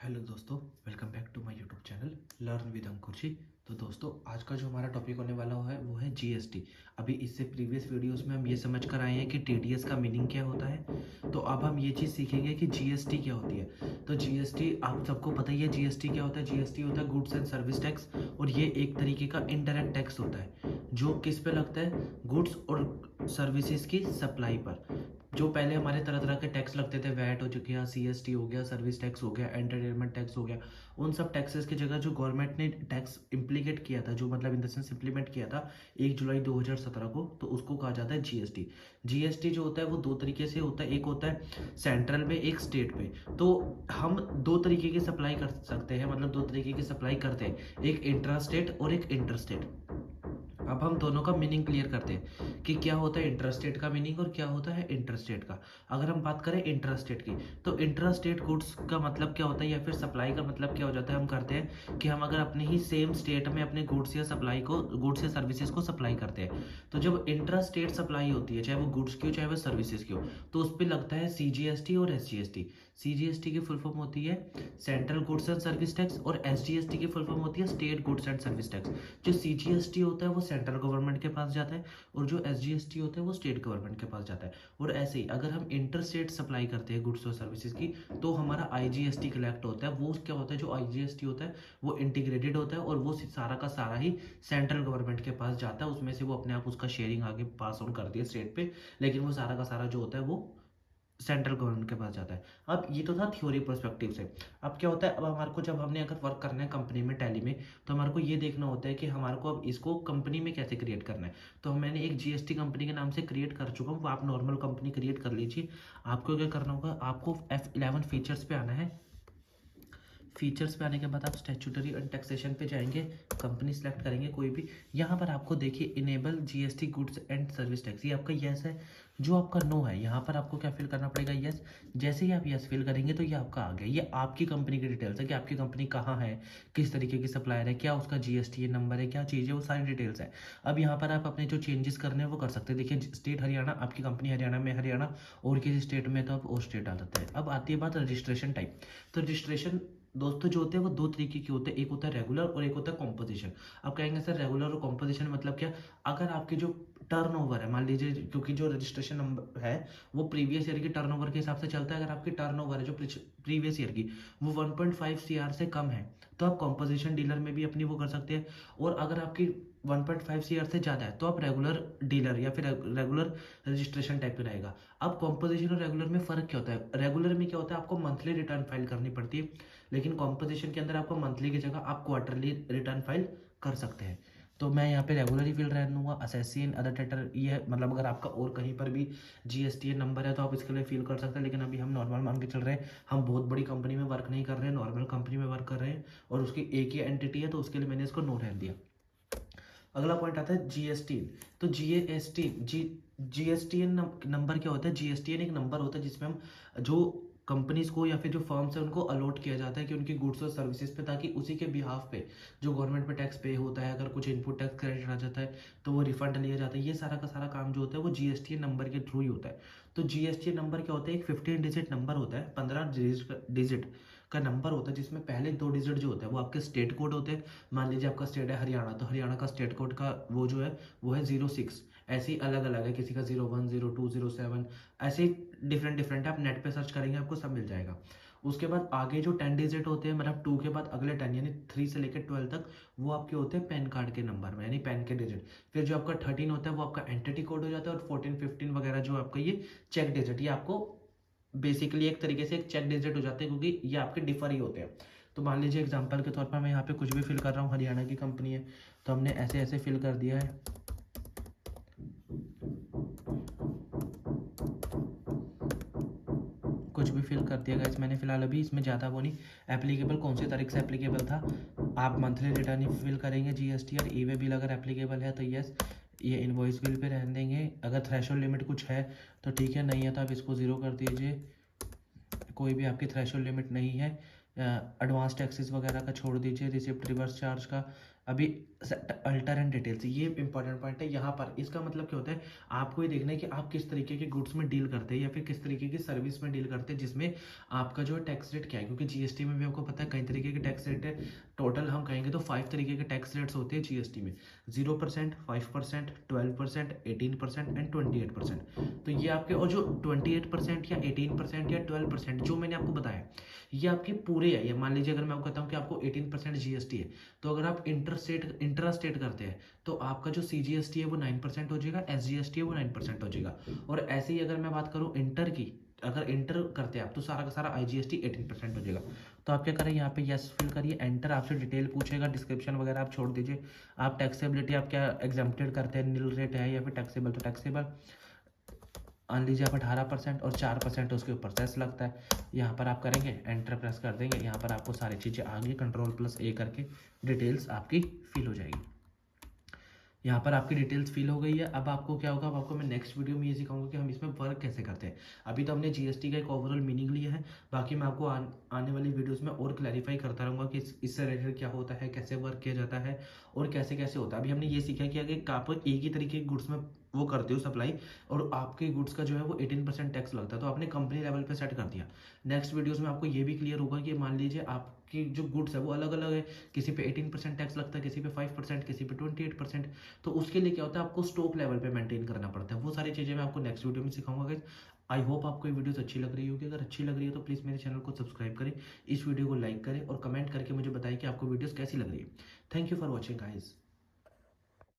Hello दोस्तों, welcome back to my YouTube channel learn with Ankur ji. तो दोस्तों, आज का जो हमारा टॉपिक होने वाला है वो है जीएसटी। अभी इससे प्रीवियस वीडियोस में हम ये समझ कर आए हैं कि टीडीएस का मीनिंग क्या होता है। तो अब हम ये चीज़ सीखेंगे कि जीएसटी क्या होती है। तो जीएसटी आप सबको पता ही है, जीएसटी क्या होता है। जीएसटी होता है गुड्स एंड सर्विस टैक्स, और ये एक तरीके का इनडायरेक्ट टैक्स होता है जो किस पे लगता है, गुड्स और सर्विसेज की सप्लाई पर। जो पहले हमारे तरह तरह के टैक्स लगते थे, वैट हो गया, सीएसटी हो गया, सर्विस टैक्स हो गया, एंटरटेनमेंट टैक्स हो गया, उन सब टैक्सेस की जगह जो गवर्नमेंट ने टैक्स इम्प्लीकेट किया था, जो मतलब इन द सेंस इम्प्लीमेंट किया था 1 जुलाई 2017 को, तो उसको कहा जाता है जीएसटी। जीएसटी जो होता है वो दो तरीके से होता है, एक होता है सेंट्रल में, एक स्टेट पे। तो हम दो तरीके की सप्लाई कर सकते हैं, मतलब दो तरीके की सप्लाई करते हैं, एक इंट्रा स्टेट और एक इंटर स्टेट। अब हम दोनों का मीनिंग क्लियर करते हैं कि क्या होता है इंट्रास्टेट का मीनिंग और क्या होता है इंटरस्टेट का। अगर हम बात करें इंट्रास्टेट की, तो इंट्रास्टेट गुड्स का मतलब क्या होता है, या फिर सप्लाई का मतलब क्या हो जाता है। हम करते हैं कि हम अगर अपने ही सेम स्टेट में अपने गुड्स या सप्लाई को, गुड्स या सर्विसेज को सप्लाई करते हैं, तो जब इंट्रास्टेट सप्लाई होती है, चाहे वो गुड्स की हो चाहे वो सर्विसेज की हो, तो उस पर लगता है सीजीएसटी और एसजीएसटी। सीजीएसटी की फुल फॉर्म होती है central goods and service tax, और एसजीएसटी की फुल फॉर्म होती है state goods and service tax. जो सीजीएसटी होता है वो सेंट्रल गवर्नमेंट के पास जाता है, और जो एसजीएसटी होता है वो स्टेट गवर्नमेंट के पास जाता है। और ऐसे ही अगर हम इंटर स्टेट सप्लाई करते हैं गुड्स और सर्विसेज की, तो हमारा आईजीएसटी कलेक्ट होता है। वो क्या होता है, जो आईजीएसटी होता है वो इंटीग्रेटेड होता है, और वो सारा का सारा ही सेंट्रल गवर्नमेंट के पास जाता है। उसमें से वो अपने आप उसका शेयरिंग आगे पास ऑन करती है स्टेट पे, लेकिन वो सारा का सारा जो होता है वो सेंट्रल गवर्नमेंट के पास जाता है। अब ये तो था थ्योरी पर्सपेक्टिव से। अब क्या होता है, अब हमारे को जब हमने अगर वर्क करना है कंपनी में, टैली में, तो हमारे को ये देखना होता है कि हमारे को अब इसको कंपनी में कैसे क्रिएट करना है। तो मैंने एक जीएसटी कंपनी के नाम से क्रिएट कर चुका हूँ, वो आप नॉर्मल कंपनी क्रिएट कर लीजिए। आपको क्या करना होगा, आपको F11 फीचर्स पे आना है। फीचर्स पे आने के बाद आप स्टैट्यूटरी एंड टैक्सेशन पे जाएंगे, कंपनी सेलेक्ट करेंगे कोई भी। यहाँ पर आपको देखिए enable GST goods and service tax, ये आपका यस है। जो आपका नो है, यहाँ पर आपको क्या फिल करना पड़ेगा, यस। जैसे ही आप यस फिल करेंगे तो ये आपका आ गया। ये आपकी कंपनी की डिटेल्स है कि आपकी कंपनी कहाँ है, किस तरीके की सप्लायर है, क्या उसका जीएसटी नंबर है, क्या चीज़ है, वो सारी डिटेल्स है। अब यहाँ पर आप अपने जो चेंजेस करने हैं वो कर सकते हैं। देखिए स्टेट हरियाणा, आपकी कंपनी हरियाणा में, हरियाणा, और किसी स्टेट में तो आप और स्टेट डाल सकते हैं। अब आती है बात रजिस्ट्रेशन टाइप। तो रजिस्ट्रेशन दोस्तों जो होते हैं वो दो तरीके के होते हैं, एक होता है रेगुलर और एक होता है कॉम्पोजिशन। अब कहेंगे सर रेगुलर और कॉम्पोजिशन मतलब क्या। अगर आपके जो टर्नओवर है, मान लीजिए, क्योंकि जो रजिस्ट्रेशन नंबर है वो प्रीवियस ईयर की टर्नओवर के हिसाब से चलता है। अगर आपकी टर्नओवर है जो प्रीवियस ईयर की वो 1.5 सीआर से कम है, तो आप कॉम्पोजिशन डीलर में भी अपनी वो कर सकते हैं। और अगर आपकी 1.5 सीआर से ज़्यादा है तो आप रेगुलर डीलर या फिर रेगुलर रजिस्ट्रेशन टाइप पे रहेगा। अब कॉम्पोजिशन और रेगुलर में फ़र्क क्या होता है। रेगुलर में क्या होता है, आपको मंथली रिटर्न फाइल करनी पड़ती है, लेकिन कॉम्पोजिशन के अंदर आपको मंथली की जगह आप क्वार्टरली रिटर्न फाइल कर सकते हैं। तो मैं यहाँ पे रेगुलर ही फिल रहने दूंगा। असेसियन अदर टेटर ये है, मतलब अगर आपका और कहीं पर भी जीएसटी नंबर है तो आप इसके लिए फिल कर सकते हैं, लेकिन अभी हम नॉर्मल मान के चल रहे हैं। हम बहुत बड़ी कंपनी में वर्क नहीं कर रहे हैं, नॉर्मल कंपनी में वर्क कर रहे हैं, और उसकी एक ही एंटिटी है, तो उसके लिए मैंने इसको नो रहने दिया। अगला पॉइंट आता है जीएसटी। तो जीएसटीएन नंबर क्या होता है। जीएसटीएन एक नंबर होता है जिसमें हम जो कंपनीज को या फिर जो फर्म्स है उनको अलॉट किया जाता है कि उनकी गुड्स और सर्विसेज पे, ताकि उसी के बिहाफ पे जो गवर्नमेंट पे टैक्स पे होता है, अगर कुछ इनपुट टैक्स क्रेडिट आ जाता है तो वो रिफंड लिया जाता है। ये सारा का सारा काम जो होता है वो जीएसटीएन नंबर के थ्रू ही होता है। तो जीएसटीएन नंबर क्या होता है, एक 15 डिजिट नंबर होता है, 15 डिजिट का नंबर होता है, जिसमें पहले दो डिजिट जो होता है वो आपके स्टेट कोड होते हैं। मान लीजिए आपका स्टेट है हरियाणा, तो हरियाणा का स्टेट कोड का वो जो है वो है 06। ऐसे ही अलग अलग है, किसी का 01, 02, 07, ऐसे डिफरेंट डिफरेंट है। आप नेट पे सर्च करेंगे आपको सब मिल जाएगा। उसके बाद आगे जो 10 डिजिट होते हैं, मतलब 2 के बाद अगले 10, यानी 3 से लेकर 12 तक, वो आपके होते हैं पैन कार्ड के नंबर में, यानी पैन के डिजिट। फिर जो आपका 13 होता है वो आपका एंटिटी कोड हो जाता है, और 14, 15 वगैरह जो आपका ये चेक डिजिट, ये आपको बेसिकली एक तरीके से एक चेक डिजिट हो जाते हैं, क्योंकि ये आपके डिफर ही होते हैं। तो मान लीजिए एग्जांपल के तौर पर मैं यहाँ पे कुछ भी फिल कर रहा हूँ, हरियाणा की कंपनी है तो हमने ऐसे ऐसे फिल कर दिया है। कुछ भी फिल कर दिया गाइस मैंने फिलहाल, अभी इसमें ज़्यादा वो नहीं। एप्लीकेबल कौन सी तारीख से एप्लीकेबल था, आप मंथली रिटर्न ही फिल करेंगे। जीएसटी और ई वे बिल अगर एप्लीकेबल है तो यस, ये इनवॉइस बिल पे रहने देंगे। अगर थ्रेशोल्ड लिमिट कुछ है तो ठीक है, नहीं है तो आप इसको ज़ीरो कर दीजिए। कोई भी आपकी थ्रेशोल्ड लिमिट नहीं है। एडवांस टैक्सेस वगैरह का छोड़ दीजिए, रिसिप्ट रिवर्स चार्ज का अभी अल्टर एंड डिटेल्स, ये इंपॉर्टेंट पॉइंट है यहाँ पर। इसका मतलब क्या होता है, आपको ये देखना है कि आप किस तरीके के गुड्स में डील करते हैं या फिर किस तरीके की सर्विस में डील करते हैं, जिसमें आपका जो टैक्स रेट क्या है। क्योंकि जीएसटी में भी आपको पता है कई तरीके के टैक्स रेट है। टोटल हम कहेंगे तो 5 तरीके के टैक्स रेट्स होते हैं जीएसटी में, 0%, 5%, 12%, 18% एंड 28%। तो ये आपके, और जो 28% या 18% या 12% जो मैंने आपको बताया, ये आपके पूरे है। ये मान लीजिए अगर मैं आपको कहता हूँ कि आपको 18% जीएसटी है, तो अगर आप इंट्रा स्टेट करते हैं तो आपका जो सीजीएसटी है वो 9% हो जाएगा, एसजीएसटी है वो 9% हो जाएगा। और ऐसे ही अगर मैं बात करूँ इंटर की, अगर इंटर करते हैं आप तो सारा का सारा आईजीएसटी 18% हो जाएगा। तो आप क्या करें, यहाँ पे यस फिल करिए, एंटर। आपसे डिटेल पूछेगा, डिस्क्रिप्शन वगैरह आप छोड़ दीजिए। आप टैक्सेबिलिटी आप क्या एग्जाम्प्टेड करते हैं, नील रेट है या फिर टैक्सेबल, तो टैक्सेबल मान लीजिए आप 18% और 4% उसके ऊपर सेस लगता है। यहाँ पर आप करेंगे, एंटर प्रेस कर देंगे, यहाँ पर आपको सारी चीज़ें आ गई, कंट्रोल+A करके डिटेल्स आपकी फिल हो जाएगी। यहाँ पर आपकी डिटेल्स फिल हो गई है। अब आपको क्या होगा, अब आपको मैं नेक्स्ट वीडियो में ये सिखाऊंगा कि हम इसमें वर्क कैसे करते हैं। अभी तो हमने जीएसटी का एक ओवरऑल मीनिंग लिया है, बाकी मैं आपको आने वाली वीडियोस में और क्लैरिफाई करता रहूँगा कि इससे रिलेटेड क्या होता है, कैसे वर्क किया जाता है और कैसे कैसे होता है। अभी हमने ये सीखा कि अगर आप एक ही तरीके के गुड्स में वो करते हो सप्लाई, और आपके गुड्स का जो है वो 18% टैक्स लगता है, तो आपने कंपनी लेवल पे सेट कर दिया। नेक्स्ट वीडियोस में आपको ये भी क्लियर होगा कि मान लीजिए आपकी जो गुड्स है वो अलग अलग है, किसी पे 18% टैक्स लगता है, किसी पे 5%, किसी पे 28%। तो उसके लिए क्या होता है, आपको स्टॉक लेवल पे मेंटेन करना पड़ता है। वो सारी चीज़ें मैं आपको नेक्स्ट वीडियो में सिखाऊंगा गाइस। आई होप आपको ये वीडियोस अच्छी लग रही होगी। अगर अच्छी लग रही है तो प्लीज़ मेरे चैनल को सब्सक्राइब करें, इस वीडियो को लाइक करें और कमेंट करके मुझे बताएं कि आपको वीडियोस कैसी लग रही है। Thank you for watching guys.